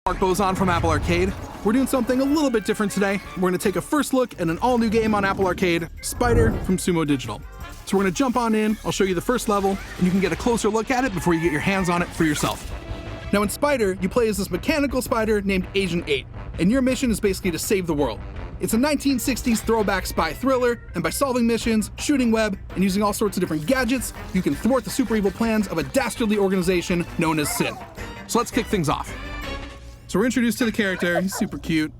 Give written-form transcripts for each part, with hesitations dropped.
Mark Bozon from Apple Arcade. We're doing something a little bit different today. We're going to take a first look at an all-new game on Apple Arcade, Spyder from Sumo Digital. So we're going to jump on in, I'll show you the first level, and you can get a closer look at it before you get your hands on it for yourself. Now in Spyder, you play as this mechanical spider named Agent 8, and your mission is basically to save the world. It's a 1960s throwback spy thriller, and by solving missions, shooting web, and using all sorts of different gadgets, you can thwart the super evil plans of a dastardly organization known as Sin. So let's kick things off. So we're introduced to the character, he's super cute.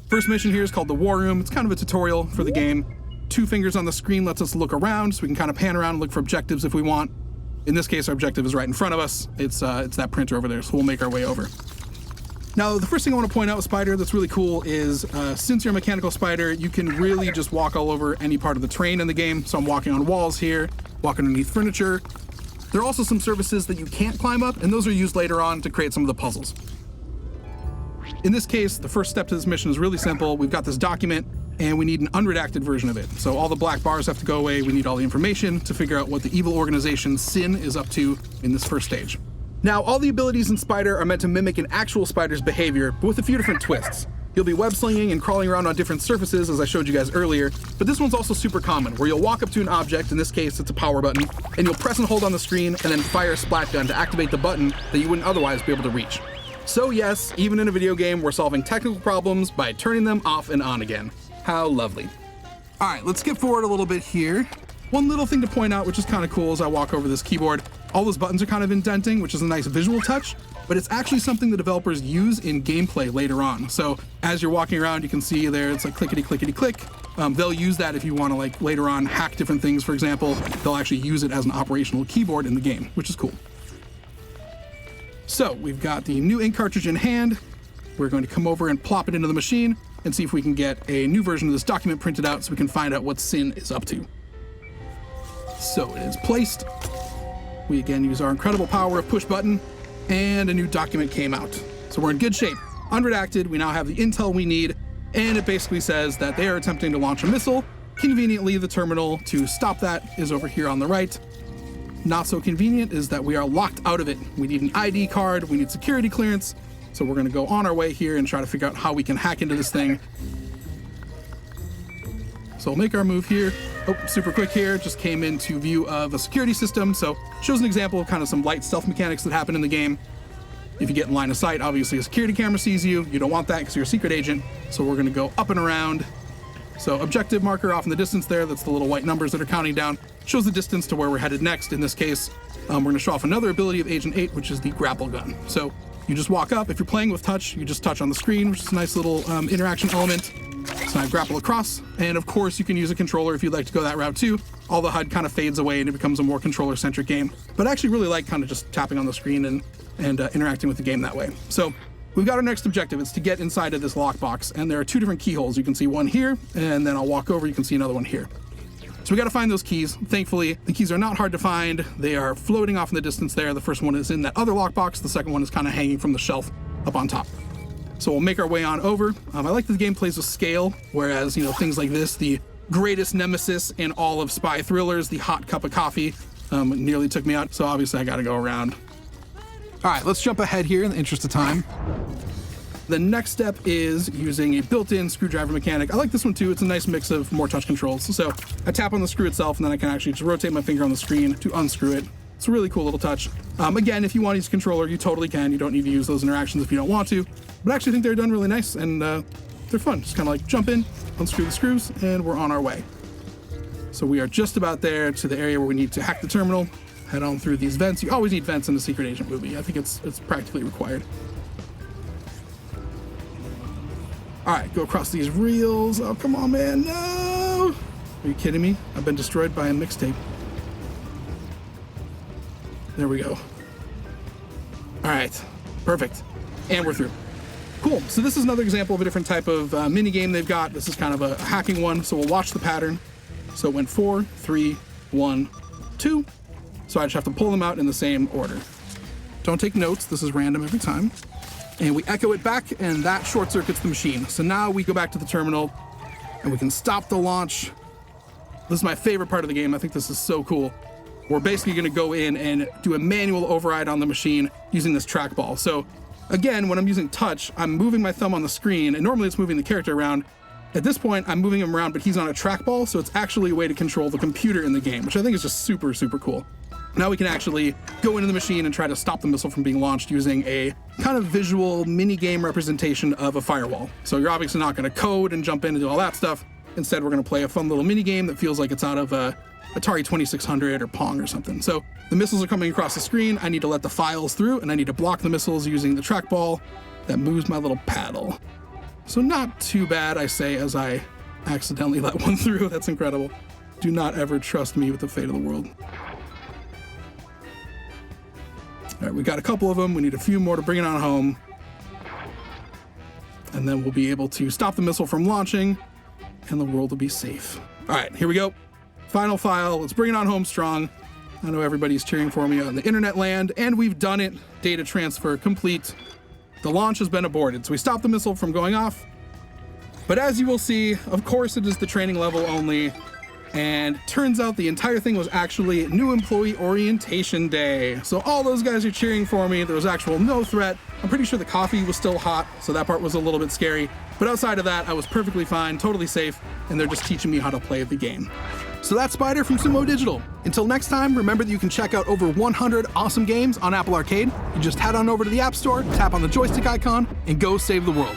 First mission here is called the War Room. It's kind of a tutorial for the game. 2 fingers on the screen lets us look around, so we can kind of pan around and look for objectives if we want. In this case, our objective is right in front of us. It's that printer over there, so we'll make our way over. Now, the first thing I want to point out with Spyder that's really cool is, since you're a mechanical spider, you can really just walk all over any part of the terrain in the game. So I'm walking on walls here, walking underneath furniture. There are also some surfaces that you can't climb up, and those are used later on to create some of the puzzles. In this case, the first step to this mission is really simple. We've got this document, and we need an unredacted version of it. So all the black bars have to go away. We need all the information to figure out what the evil organization Sin is up to in this first stage. Now, all the abilities in Spyder are meant to mimic an actual spider's behavior, but with a few different twists. You'll be web slinging and crawling around on different surfaces, as I showed you guys earlier, but this one's also super common, where you'll walk up to an object, in this case it's a power button, and you'll press and hold on the screen and then fire a splat gun to activate the button that you wouldn't otherwise be able to reach. So yes, even in a video game, we're solving technical problems by turning them off and on again. How lovely. All right, let's skip forward a little bit here. One little thing to point out, which is kind of cool as I walk over this keyboard, all those buttons are kind of indenting, which is a nice visual touch, but it's actually something the developers use in gameplay later on. So as you're walking around, you can see there, it's like clickety, clickety, click. They'll use that if you want to like later on hack different things, for example. They'll actually use it as an operational keyboard in the game, which is cool. So we've got the new ink cartridge in hand. We're going to come over and plop it into the machine and see if we can get a new version of this document printed out so we can find out what Sin is up to. So it is placed. We again use our incredible power of push button, and a new document came out. So we're in good shape. Unredacted, we now have the intel we need, and it basically says that they are attempting to launch a missile. Conveniently, the terminal to stop that is over here on the right. Not so convenient is that we are locked out of it. We need an ID card, we need security clearance, so we're gonna go on our way here and try to figure out how we can hack into this thing. So we'll make our move here. Oh, super quick here, just came into view of a security system, so shows an example of kind of some light stealth mechanics that happen in the game. If you get in line of sight, obviously a security camera sees you. You don't want that because you're a secret agent, so we're gonna go up and around. So objective marker off in the distance there, that's the little white numbers that are counting down, shows the distance to where we're headed next. In this case, we're gonna show off another ability of Agent 8, which is the grapple gun. So you just walk up. If you're playing with touch, you just touch on the screen, which is a nice little interaction element. So I grapple across, and of course you can use a controller if you'd like to go that route too. All the HUD kind of fades away and it becomes a more controller-centric game. But I actually really like kind of just tapping on the screen and interacting with the game that way. So we've got our next objective. It's to get inside of this lockbox, and there are 2 different keyholes. You can see one here, and then I'll walk over, you can see another one here. So we got to find those keys. Thankfully, the keys are not hard to find. They are floating off in the distance there. The first one is in that other lockbox. The second one is kind of hanging from the shelf up on top. So we'll make our way on over. I like that the game plays with scale, whereas, you know, things like this, the greatest nemesis in all of spy thrillers, the hot cup of coffee, nearly took me out. So obviously I got to go around. All right, let's jump ahead here in the interest of time. The next step is using a built-in screwdriver mechanic. I like this one too. It's a nice mix of more touch controls. So I tap on the screw itself, and then I can actually just rotate my finger on the screen to unscrew it. It's a really cool little touch. Again, if you want to use a controller, you totally can. You don't need to use those interactions if you don't want to. But I actually think they're done really nice, and they're fun. Just kind of like jump in, unscrew the screws, and we're on our way. So we are just about there to the area where we need to hack the terminal. Head on through these vents. You always need vents in a secret agent movie. I think it's practically required. All right, go across these reels. Oh, come on, man, no! Are you kidding me? I've been destroyed by a mixtape. There we go. All right, perfect. And we're through. Cool, so this is another example of a different type of mini game they've got. This is kind of a hacking one, so we'll watch the pattern. So it went 4, 3, 1, 2. So I just have to pull them out in the same order. Don't take notes, this is random every time. And we echo it back, and that short circuits the machine. So now we go back to the terminal, and we can stop the launch. This is my favorite part of the game. I think this is so cool. We're basically gonna go in and do a manual override on the machine using this trackball. So Again, when I'm using touch, I'm moving my thumb on the screen, and normally it's moving the character around. At this point, I'm moving him around, but he's on a trackball, so it's actually a way to control the computer in the game, which I think is just super, super cool. Now we can actually go into the machine and try to stop the missile from being launched using a kind of visual mini-game representation of a firewall. So you're obviously not going to code and jump in and do all that stuff. Instead, we're going to play a fun little mini-game that feels like it's out of Atari 2600 or Pong or something. So the missiles are coming across the screen. I need to let the files through, and I need to block the missiles using the trackball that moves my little paddle. So not too bad, I say, as I accidentally let one through. That's incredible. Do not ever trust me with the fate of the world. All right, we got a couple of them. We need a few more to bring it on home. And then we'll be able to stop the missile from launching, and the world will be safe. All right, here we go. Final file. Let's bring it on home strong. I know everybody's cheering for me on the internet land, and we've done it. Data transfer complete. The launch has been aborted, so we stopped the missile from going off. But as you will see, of course it is the training level only, and turns out the entire thing was actually New Employee Orientation Day. So all those guys are cheering for me. There was actual no threat. I'm pretty sure the coffee was still hot, so that part was a little bit scary. But outside of that, I was perfectly fine, totally safe, and they're just teaching me how to play the game. So that's Spyder from Sumo Digital. Until next time, remember that you can check out over 100 awesome games on Apple Arcade. You just head on over to the App Store, tap on the joystick icon, and go save the world.